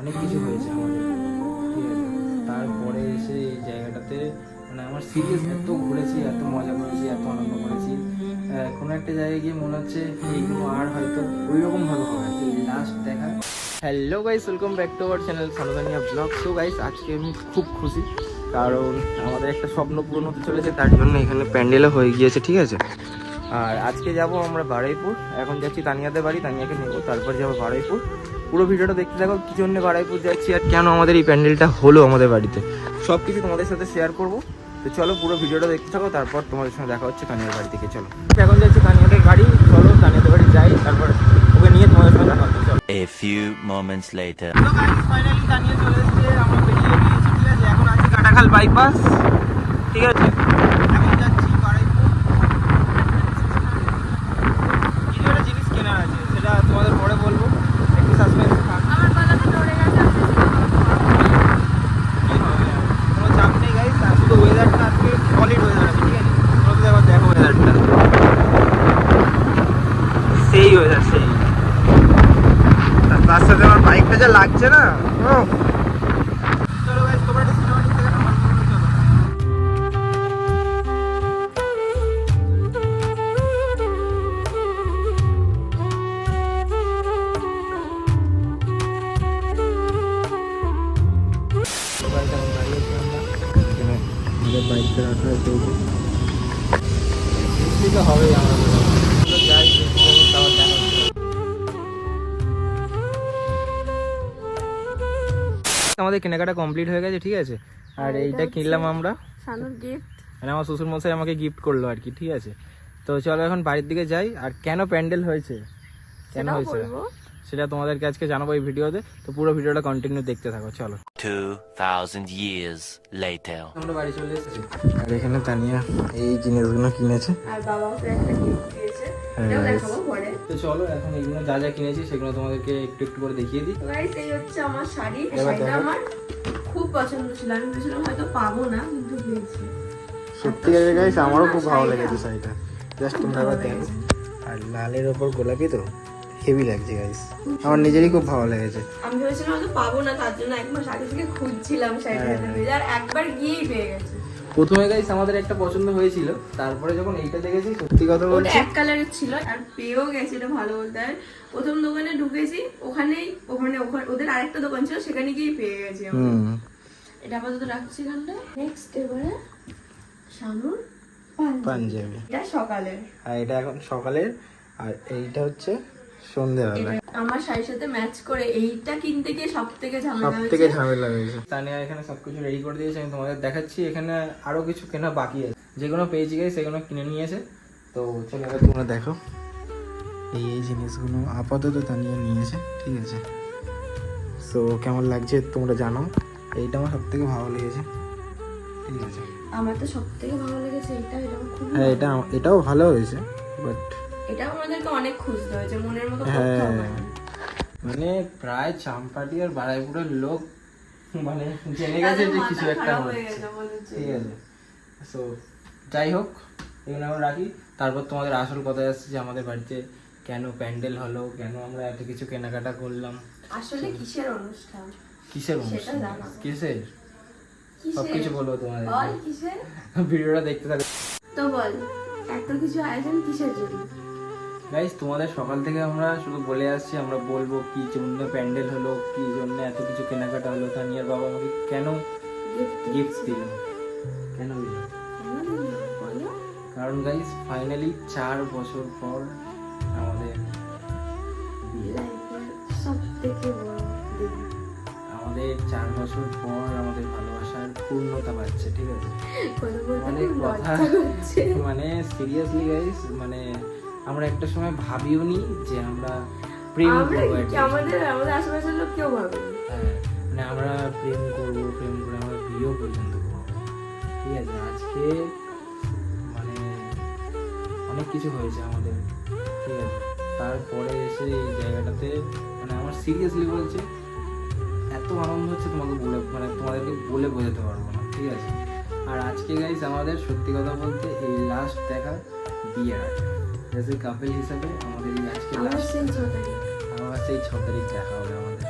অনেক কিছু হয়েছে আমাদের, ঠিক আছে। তারপরে এসে এই জায়গাটাতে মানে আমার সিরিয়াস এত ঘুরেছি, এত মজা করেছি, এত আনন্দ করেছি, কোনো একটা জায়গায় গিয়ে মনে হচ্ছে এইগুলো আর হয়তো ওই রকমভাবে হবে এই লাস্ট দেখা। Hello guys, welcome back to our channel Sanudania vlog. So guys, আজকে আমি খুব খুশি, কারণ আমাদের একটা স্বপ্ন পূরণ হতে চলেছে, তার জন্য এখানে প্যান্ডেলও হয়ে গিয়েছে, ঠিক আছে। আর আজকে যাব আমরা বারুইপুর, এখন যাচ্ছি তানিয়াদের বাড়ি, তানিয়াকে নেবো, তারপর যাবো বারুইপুর। পুরো ভিডিওটা দেখতে থাকো, কী জন্য বারুইপুর যাচ্ছি আর কেন আমাদের এই প্যান্ডেলটা হলো আমাদের বাড়িতে, সব কিছু তোমাদের সাথে শেয়ার করবো। তো চলো পুরো ভিডিওটা দেখতে থাকো, তারপর তোমাদের সঙ্গে দেখা হচ্ছে তানিয়ার বাড়ি থেকে। চলো, এখন যাচ্ছি তানিয়াদের বাড়ি, চলো তানিয়াদের বাড়ি যাই, তারপর ওকে নিয়ে তোমাদের সঙ্গে দেখা হচ্ছে। চলো। A few moments later. Hello guys, finally Tania চলে এসেছে, আমরা বেরিয়ে গিয়েছি, ঠিক আছে। এখন আছি কাটাখাল বাইপাস, ঠিক আছে। এখন যাচ্ছি বারুইপুর, কিছু একটা জিনিস কেনার আছে, সেটা তোমাদের পরে বলবো, একটু সাসপেন্স থাক। আমার গলাটা ধরে গেছে, কি হবে আর, কোনো চাপ নেই গাইস, শুধু ওয়েদারটা আজকে সলিড ওয়েদার আছে, ঠিক আছে। তোমরা তো দেখো ওয়েদারটা, সেই ওয়েদার সেই, তার সাথে আমার বাইকটা যা লাগছে না। চলো গাইস, তোমরা একটা সিনেমাটিক থেকে নামাজ পড়ো, চলো। বাইকটা রাখা আছে, বৃষ্টি তো হবেই, আমরা যাই তাও দেখা হচ্ছে। আমাদের কেনাকাটা কমপ্লিট হয়ে গেছে, ঠিক আছে। আর এইটা কিনলাম আমরা, শানুর গিফট। মানে আমার শ্বশুর মশাই আমাকে গিফট করলো আর কি, ঠিক আছে। তো চলো এখন বাড়ির দিকে যাই। আর কেন প্যান্ডেল হয়েছে, কেন হয়েছে সেটা তোমাদেরকে আজকে জানাবো এই ভিডিওতে, তো পুরো ভিডিওটা কন্টিনিউ দেখতে থাকো, চলো। 2000 years later. আমরা বাড়ি চলে এসেছি, আর এখানে তানিয়া এই জিনিসগুলো কিনেছে, আর বাবাকে একটা গিফট দিয়েছে, এটাও দেখাবো পরে। তো চলো এখন এগুলো যা যা কিনেছি সেগুলো তোমাদেরকে একটু একটু করে দেখিয়ে দিই। গাইস, এই হচ্ছে আমার শাড়ি। এই এবার শাড়িটা দেখো। আমার খুব পছন্দ ছিল, আমি ভেবেছিলাম হয়তো পাবো না, কিন্তু পেয়েছি। সত্যিকারের গাইস, আমারও খুব ভালো শাড়িটা লেগেছে শাড়িটা, জাস্ট খুব তোমরা ভালো একবার দেখো। লেগেছে। আর লালের ওপর গোলাপি, তো হেভি লাগছে গাইস, আমার নিজেরই খুব ভালো লেগেছে। আমি ভেবেছিলাম হয়তো পাবো না, তার জন্য এক মাস আগে থেকে খুঁজছিলাম শাড়িটা, আর একবার গিয়েই পেয়ে গেছি। প্রথমে গাইস আমাদের একটা পছন্দ হয়েছিল, তারপরে যখন এইটা দেখেছি, সত্যি কথা ওটা বলছি, এক কালারের ছিল, আর পেয়েও গেছে, এটা ভালো বলতে হয়। প্রথম দোকানে ঢুকেছি, ওখানে ওদের আরেকটা দোকান ছিল, সেখানে গিয়ে পেয়ে গেছি আমরা। এটা আপাতত রাখছি এখানটা। নেক্সট এবারে শানুর পাঞ্জাবি, এটা সকালের, আর এটা এখন সকালের, আর এইটা হচ্ছে সন্ধ্যেবেলা। এটা আমার শাড়ির সাথে ম্যাচ করে এইটা কিনতে গিয়ে সব থেকে ঝামেলা সব থেকে হয়েছে। ঝামেলা হয়েছে। তানিয়া এখানে সবকিছু রেডি করে দিয়েছে, আমি তোমাদের দেখাচ্ছি। এখানে আরো কিছু কেনা বাকি আছে, যেগুলো পেয়েছি গাইস সেগুলো কিনে নিয়েছে। তো চলো এবার তোমরা দেখো, এই এই জিনিসগুলো আপাতত তানিয়া নিয়েছে, ঠিক আছে। সো কেমন লাগছে তোমরা জানাও, এইটা আমার সব থেকে ভালো লেগেছে, ঠিক আছে। আমার তো সব থেকে ভালো লেগেছে এটা, এটা আমার খুব হ্যাঁ, এটাও ভালো হয়েছে, বাট এটা আমাদেরকে অনেক খুঁজতে হয়েছে, মনের মতো হ্যাঁ, কোথাও পাইনি। মানে প্রায় চাম্পাটি আর বারাইপুরের লোক মানে জেনে গেছে যে কিছু মাথা একটা খারাপ হয়ে হচ্ছে, গেছে আমাদের জন্য। ঠিক আছে। সো যাই হোক, এগুলো আমরা রাখি, তারপর তোমাদের আসল কথায় আসছে যে আমাদের বাড়িতে কেন প্যান্ডেল হলো, কেন আমরা এত কিছু কেনাকাটা করলাম, আসলে কিসের অনুষ্ঠান, কিসের সেটা অনুষ্ঠান, জানাবো। কিসের, কিসের? সবকিছু বলবো তোমাদের, বল কিসের, ভিডিওটা দেখতে থাকো তো বল এত কিছু আয়োজন কিসের জন্য? গাইস। তোমাদের সকাল থেকে আমরা শুধু বলে আসছি, আমরা বলবো কি জন্য প্যান্ডেল হলো, কি জন্য এত কিছু কেনাকাটা হলো, তানিয়ার বাবা আমাকে কেন গিফট দিল, কেন দিল, কারণ গাইস ফাইনালি 4 বছর পর আমাদের সব থেকে বড় দিন। আমাদের 4 বছর পর আমাদের ভালোবাসার পূর্ণতা পাচ্ছে, ঠিক আছে। কথা বলতে অনেক খুব কথা, লজ্জা করছে। মানে সিরিয়াসলি গাইস, মানে আমরা একটা সময় ভাবিওনি যে আমরা প্রেম আমরা করবো, কি আমাদের আশেপাশের লোক কেউ ভাবে হ্যাঁ, মানে আমরা প্রেম করবো, প্রেম করে আমরা বিয়েও পর্যন্ত করবো, ঠিক আছে। আজকে মানে অনেক কিছু হয়েছে আমাদের, ঠিক আছে। তারপরে এসে এই জায়গাটাতে মানে আমার সিরিয়াসলি বলছে এত আনন্দ হচ্ছে, তোমাকে বলে মানে তোমাদেরকে বলে বোঝাতে পারবো না, ঠিক আছে। আর আজকে গাইস আমাদের সত্যি কথা বলতে এই লাস্ট দেখা বিয়ের আগে, অ্যাজ এ কাপল হিসাবে আমাদের এই আজকে আমার লাস্ট, সেই 6 তারিখ। আমার সেই 6 তারিখ দেখা হবে আমাদের,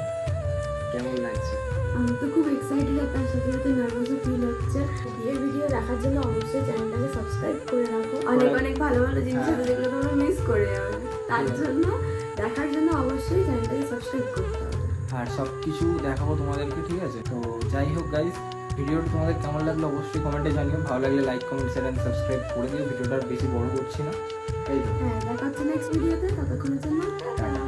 কেমন লাগছে? আমি তো খুব এক্সাইটেড আর তার সাথে সাথে নার্ভাসও ফিল হচ্ছে। বিয়ের ভিডিও দেখার জন্য অবশ্যই চ্যানেলটাকে সাবস্ক্রাইব করে রাখো। অনেক অনেক ভালো ভালো জিনিস আছে যেগুলো তোমরা মিস করে যাবে, তার জন্য দেখার জন্য অবশ্যই চ্যানেলটাকে সাবস্ক্রাইব করতে হবে। আর সব কিছু দেখাবো তোমাদেরকে, ঠিক আছে? তো যাই হোক গাইস, ভিডিওটা তোমাদের কেমন লাগলো অবশ্যই কমেন্টে জানিও। ভালো লাগলে like, comment, share and subscribe করে দিও। ভিডিওটা আর বেশি বড় করছি না, তাই তো? হ্যাঁ, দেখা হচ্ছে নেক্সট ভিডিওতে, ততক্ষণের জন্য টাটা।